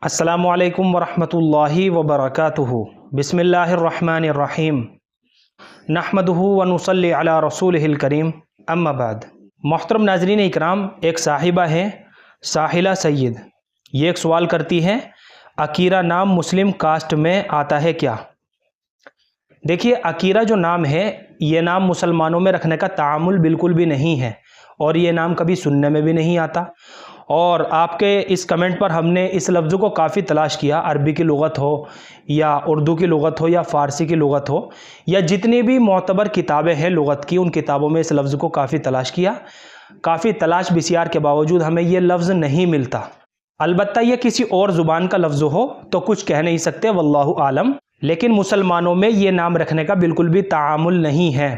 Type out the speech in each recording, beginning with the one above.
अस्सलामु अलैकुम वरहमतुल्लाहि वबरकातुहु। बिस्मिल्लाहिर्रहमानिर्रहीम। नहमदुहु व नुसल्ली अला रसूलिहिल करीम। अम्मा बाद। मोहतरम नाज़रीन इकराम, एक साहिबा हैं साहिला सैयद। ये एक सवाल करती हैं, अकीरा नाम मुस्लिम कास्ट में आता है क्या? देखिए, अकीरा जो नाम है, ये नाम मुसलमानों में रखने का तामुल बिल्कुल भी नहीं है और ये नाम कभी सुनने में भी नहीं आता। और आपके इस कमेंट पर हमने इस लफ्ज़ को काफ़ी तलाश किया, अरबी की लुगत हो या उर्दू की लुगत हो या फ़ारसी की लुगत हो या जितनी भी मोतबर किताबें हैं लुगत की, उन किताबों में इस लफ्ज़ को काफ़ी तलाश किया। काफ़ी तलाश बिसियार के बावजूद हमें ये लफ्ज़ नहीं मिलता। अलबत्ता ये किसी और ज़ुबान का लफ्ज़ हो तो कुछ कह नहीं सकते, वल्लाहु आलम। लेकिन मुसलमानों में ये नाम रखने का बिल्कुल भी तामुल नहीं है।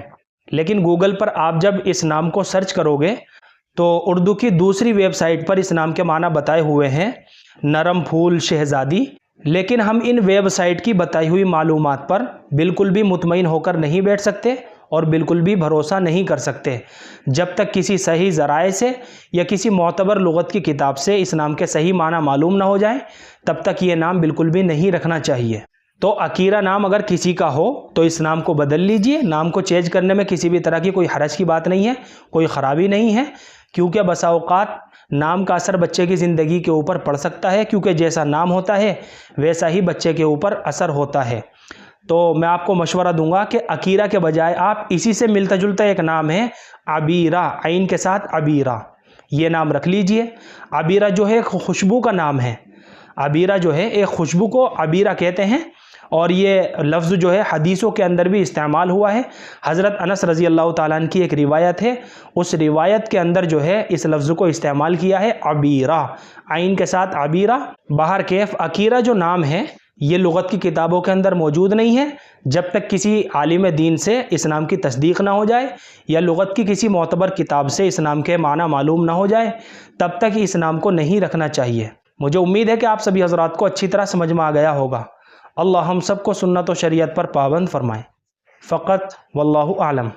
लेकिन गूगल पर आप जब इस नाम को सर्च करोगे तो उर्दू की दूसरी वेबसाइट पर इस नाम के माना बताए हुए हैं, नरम फूल शहज़ादी। लेकिन हम इन वेबसाइट की बताई हुई मालूमात पर बिल्कुल भी मुतमईन होकर नहीं बैठ सकते और बिल्कुल भी भरोसा नहीं कर सकते जब तक किसी सही ज़राए से या किसी मोतबर लुगत की किताब से इस नाम के सही माना मालूम ना हो जाए, तब तक ये नाम बिल्कुल भी नहीं रखना चाहिए। तो अकीरा नाम अगर किसी का हो तो इस नाम को बदल लीजिए। नाम को चेंज करने में किसी भी तरह की कोई हरज की बात नहीं है, कोई ख़राबी नहीं है, क्योंकि बसा औक़ात नाम का असर बच्चे की ज़िंदगी के ऊपर पड़ सकता है, क्योंकि जैसा नाम होता है वैसा ही बच्चे के ऊपर असर होता है। तो मैं आपको मशवरा दूंगा कि अकीरा के बजाय आप इसी से मिलता जुलता एक नाम है अबीरा, आइन के साथ अबीरा, ये नाम रख लीजिए। अबीरा जो है खुशबू का नाम है। अबीरा जो है एक खुशबू को अबीरा कहते हैं और ये लफ्ज़ जो है हदीसों के अंदर भी इस्तेमाल हुआ है। हज़रत अनस रज़ी अल्लाह ताला अन्हु की एक रिवायत है, उस रिवायत के अंदर जो है इस लफ्ज़ को इस्तेमाल किया है अबीरा, आइन के साथ अबीरा। बाहर कैफ अकीरा जो नाम है ये लुगत की किताबों के अंदर मौजूद नहीं है जब तक किसी आलिम दीन से इस नाम की तस्दीक ना हो जाए या लुगत की किसी मोतबर किताब से इस नाम के माना मालूम ना हो जाए, तब तक इस नाम को नहीं रखना चाहिए। मुझे उम्मीद है कि आप सभी हज़रात को अच्छी तरह समझ में आ गया होगा। अल्लाह हम सबको सुन्नत व शरीयत पर पाबंद फरमाए। फ़क़त वल्लाहु आलम।